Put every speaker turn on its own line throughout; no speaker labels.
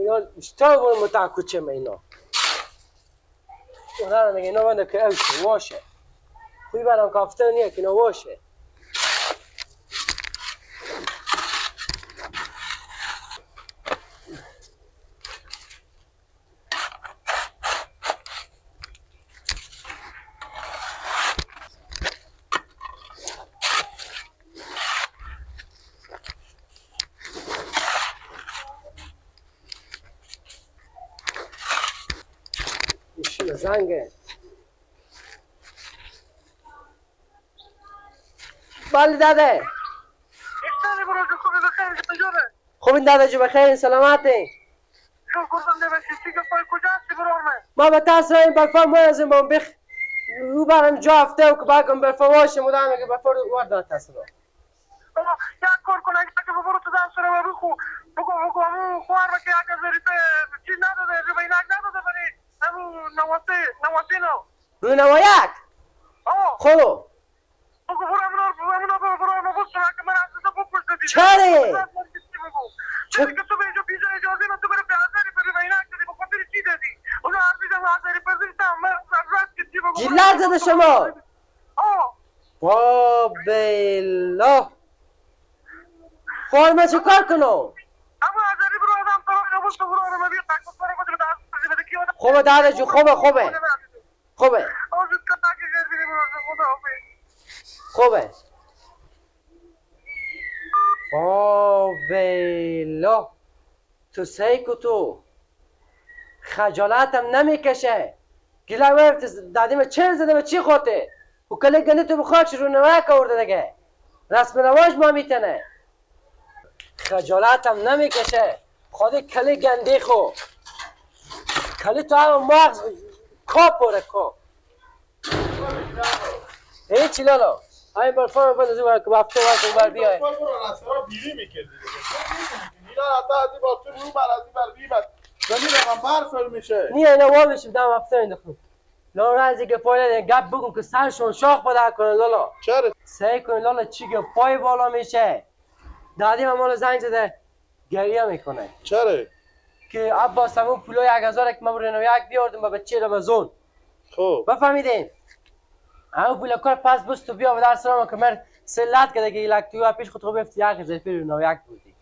اینا اشتباه بود متعکوچه ما اینا اونا میگه اینا بنده که اوشه واشه خوی برام کافته نیه که اینا واشه ایشون زنگه بله داده خوب این داده جو بخیر سلامتی ما به ترس را این برفا مویزیم با بخ او برم جا هفته و که باکم برفا واشه مدام اگه برفا رو وارد ترس را
یک کار کن اگه برو تو دست رو بگو همون خوار رو که اگه زریت چیز نداده ربینک نداده بری همون نواسی نو
روی نوایک خب
بگو برو برو نبوست که من از تو بپرس دیدی
چره؟
چه که تو به اینجا بیجا اجازه نه تو بره به حضری بری ربینک دادی به خاطر چی دادی اونو هر بیجا حضری پذیرتم من رست که چی بگو
جلال زده شما بابلا فرمه چه کار کنو؟
اما حضری برو آدم تو نبوست برو آدم بیر تکمت برو بده به دست
خوبه داده جو خوبه خوبه بابلا تو سیکو تو خجالتم نمیکشه گله وقت دادیم چه زده و چی خوته و کلی گنی تو بخواهش رو نوک آورده دیگه رسم رواج ما میتنه خجالتم نمیکشه خود کلی گندی خو کلی تو هم مغز کا پره کا این چی لالا این برفا رو بندازی برای که بفته وقت بر بیای
بیوی میکردی اینا حتی از این بافته رو بر از این بر بیمد زمین هم برفل میشه
نیه اینا وابشیم دم هفته اندخون لالا رازی که پایله گپ بگم که سرشون شاخ بده کنه لالا
چرا؟
سعی کنه لالا چی که پای بالا میشه دادیم هم مال زنگ زده گریه میکنه
چرا؟
که عباس همون پولای 1000 که من برنو یک بیاردم با بچه رمزون
خب
بفهمیدین همون پولا کار پس بست و بیا و در سلام که من سلات که دیگه یک توی پیش خود خوب افتی یک زیر پیر نو یک بودی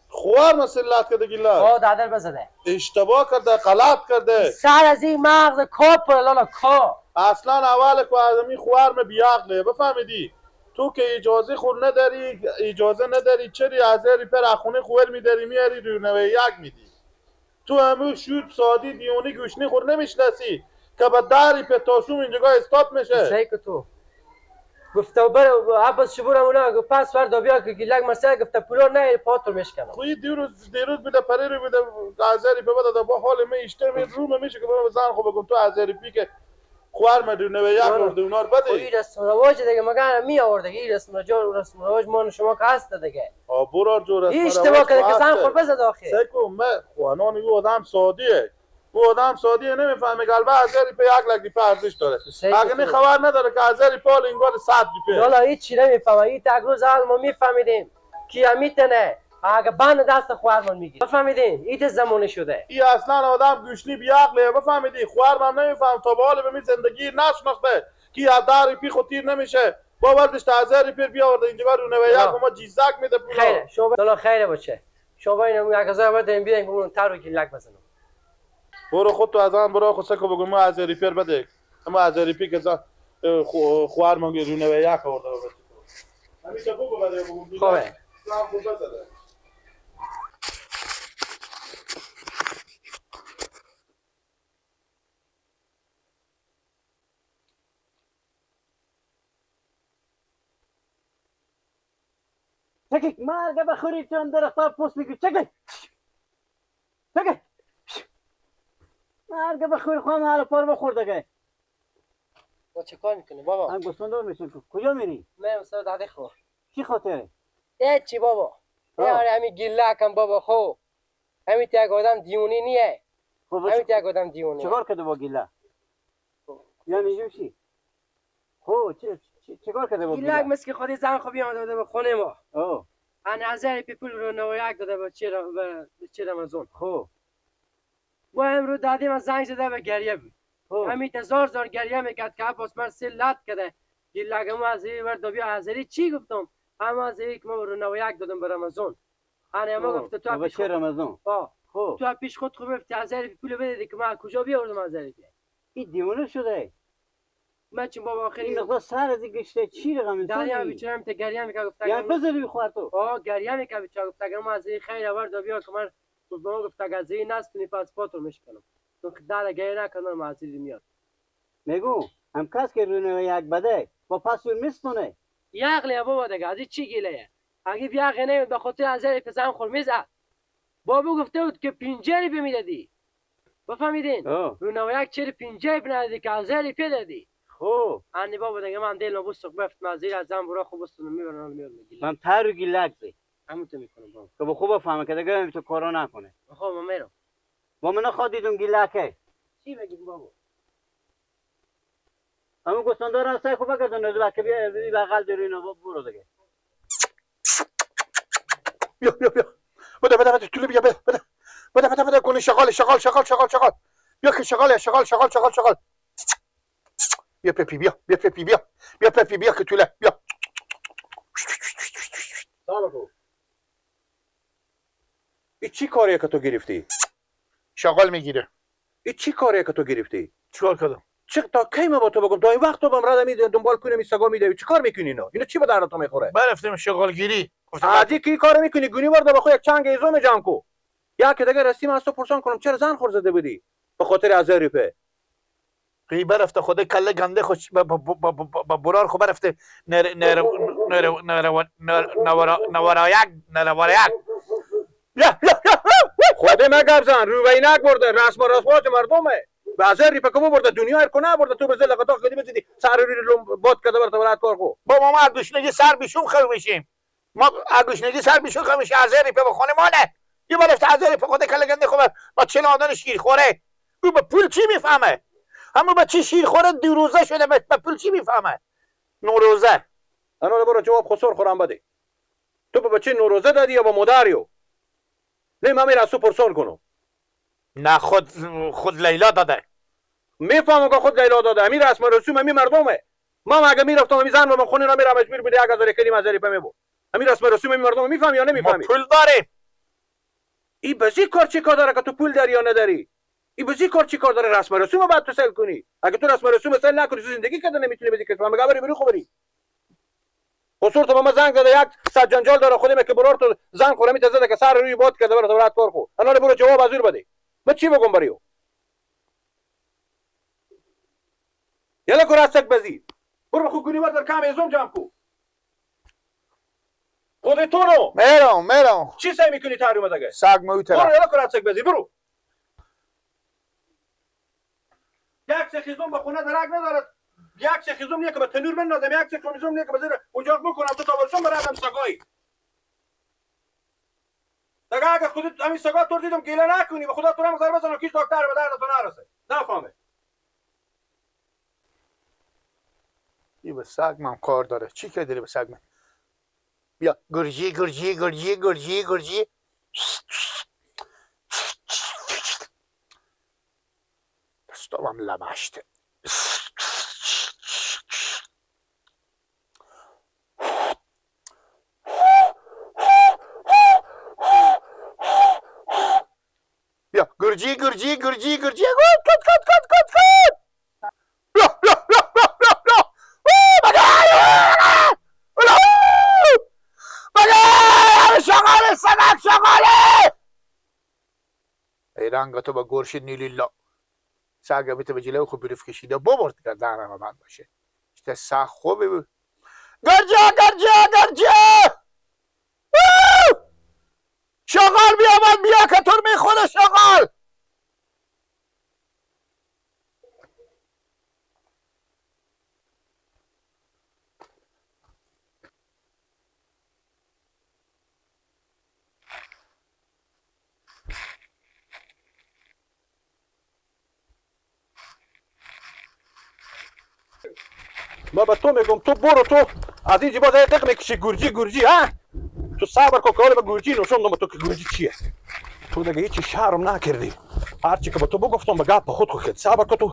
خوار مسلات کرده گیلا
آه دادر بزده
اشتباه کرده غلط کرده
سر از این مغز کا پر لالا کا
اصلا اول که آدمی خوار میں بیاقله بفهمیدی تو که اجازه نداری چری از پر اخونه خوار میداری میاری رو یک میدی تو همه شود سادی دیونی گوشنی خور نمیشناسی که به داری په تاشوم اینجا استاد میشه
سعی که تو گفته بر عباس شبور اونا پس وردا بیا که گیلک مسئله گفته پولار نه پاتر میشکنم
خوی دیروز بده پری رو بده 1000 پی بده با حال می اشتر می رو میشه که برام زن خو بگم تو 1000 پی که خوار مدونه یک ورده اونا رو بده
این رسم رواج دیگه مگه می آورده این رسم رواج ما شما که هست دیگه
برار جو رسم
این اشتباه کرده که زن خور بزد آخه
سیکو من خوانان یه آدم سادیه او آدم سادیه نمیفهمه گلبه 1000 پی یک لک پی ارزش داره اگه نه خبر نداره که 1000 پی اینگار 100 پی
والا هیچ چی نمیفهمه این تا روز اول ما میفهمیدیم که میتونه اگه بند دست خوارمان میگیره بفهمیدین این زمانه شده
این اصلا آدم گوشنی بیعقله بفهمیدی خوار من نمیفهم تا به حال به می زندگی نشناخته کی از در پی خود تیر نمیشه با وردش 1000 پی بیاورده اینجا رو نوه یک ما جیزک میده پولا
خیره شما خیره باشه شما اینو 1000 بده بیاین بگون تر رو گیلک بزنم
برو خود تو از آن برو خود سکو بگو ما 1000 پی بده اما 1000 پی که خوار من رو نوه یک آورده همیشه بگو بده بگو
خوبه چکه مرگه بخوری چون درختا پوست میگی چکه مرگه بخوری خواهم هر پار بخوردگه با چه کار میکنی بابا؟ هم گستاندار میشن کجا میری؟ من سر داده خور چی خاطره؟ چی بابا یاره همین گیلکم بابا خو همین یک آدم دیونی نیه همین یک آدم دیونی
چیکار کرده با گیله؟ یعنی جوشی؟ خو چیکار کرده با گیله؟
گیلک مثل که خودی زن خوبی آمده به خونه ما ان 1000 پی پول رو نو یک داده به چه رمزون
خب
و امروز دادیم از زنگ زده به گریه بود همین زار گریه میکرد که عباس من سلات کرده گیلگم از این ورد و بیا حاضری چی گفتم اما از این که ما رو 91 دادم به رمضان اما گفت تو پیش خود
رمضان
تو پیش خود خوب افتی 1000 پول بده که من کجا بیاوردم 1000
این دیوانه شده
من چون بابا آخری
این مقدار سر از این گشته چی رقم می‌زنی
دریا بیچاره تا گریه میکرد گفت
یعنی بذاری بخور تو
گریه میکرد بیچاره گفت اگر ما از این خیر آورد و بیا که من گفت اگر از این نستونی پاسپورت رو میشکنم تو که در گریه نکنم ما از این میاد
میگو هم کس که رونه یک بده با پاسپورت میستونه
یقلی بابا دیگه از این چی گیله اگه یقلی نمید به خاطر 1000 پسرم خور میزد بابا گفته بود که 50 روپیه میدادی بفهمیدین رونه یک چرا 50 بندادی که 1000 روپیه دادی
خب
انی بابا دیگه من دل نبوست گفت مازیر از زن برا خوب استون میبرن میاد میگیره
من تر گیلک
همون تو میکنم بابا
که با خوب فهمه که دیگه تو کارا نکنه
خب من میرم
با من خود دیدم گیلکه
چی بگیم بابا
همون گستاندار از سای خوب بگردن که بیا بغل دارین برو دیگه
بیا بده طول بیا بده کنی شغال بیا که شغال بیا پپی بیا که طوله بیا این چی کاریه که تو گرفتی؟
شغال میگیره.
این چی کاریه که تو گرفتی؟
چیکار کردم؟
تا کی ما با تو بگم تا این وقت تو بهم راه میدی دنبال کنی سگا میدی چی کار میکنی اینا چی به درد تو میخوره؟
برفتیم شغالگیری.
عادی کی کار میکنی گونی ورده بخو یک چنگ ایزوم جمع کو یا که دیگه رسیم از تو پرسان کنم چرا زن خور زده بودی به خاطر 1000 روپیه
کی برفته خود کله گنده خوش با برار خو برفته نوارایک
یا خود ما گپ زن روینک برده رسمات مردمه به 1000 روپیه کمو برده دنیا هر کنه برده تو به زل قطاق کدی بزیدی سر رو باد کده برات برات کار خو
با ما گوشنگی سر بیشوم خو میشیم ما گوشنگی سر بیشوم خو میشه 1000 روپیه به خونه ماله یه برفته 1000 روپیه خود کله گنده خو با 40 آدم شیر خوره او به پول چی میفهمه همون بچه شیر خوره 2 روزه شده به پول چی میفهمه نوروزه
انا برو جواب خسور خورم بده تو به بچه نوروزه دادی یا با مادریو نه من میرم سو پرسون کنم
نه خود لیلا داده
میفهمم که خود لیلا داده همین رسم رسوم همین مردمه من اگه میرفتم همین زن رو خونه را میرم مجبور بده 1000 کنیم 1000 روپیه میبود همین رسم رسوم همین مردم میفهمی یا نمیفهمی
ما پول داریم
این بزی کار چی کار داره که تو پول داری یا نداری این بزی کار چی کار داره رسم رسوم بعد تو سل کنی اگه تو رسم رسوم سل نکنی تو زندگی کردن نمیتونی بزی کسی مگه بری خوبری قصور تو ما زنگ زده یک صد جنجال داره خودم که برار تو زنگ خورم میتزه که سر روی باد کرده برات برات کار خو انا برو جواب ازور بده من چی بگم بریو یلا کو راستک بزی برو خو گونی ور کام ازوم جام کو خودتونو
میرم
چی سعی میکنی تاری اومده
سگ موتره
برو یلا کو راستک بزی برو یک سخیزون به خونه درک نداره یک سخیزون نیه که به تنور بندازم یک سخیزون نیه که به زیر اجاق بکنم تو تابلشون برادم سگایی دیگه اگه خودت همین سگا تو دیدم گیله نکنی به خدا تو رو ضربه بزنم کیش دکتر به درد تو نرسه نفهمه
این به سگ من کار داره چی که داری به سگ من بیا گرجی دستام لمشته بیا گرجی کت شغاله ای رنگ تو با گرشید نیلیلا ساگه بیت به جلو خوب بیرف کشیده ببرد که دهنم بند باشه işte ساق خوبه گرجه شغال بیا که تور میخونه شغال
ما به تو میگم تو برو تو از این جیبا زای تق میکشی گرجی ها تو صبر کن که حالا به گرجی نشون دم تو که گرجی چیه تو دیگه هیچی شرم نکردی. هرچی که به تو بگفتم به گپ خود خود صبر کن تو.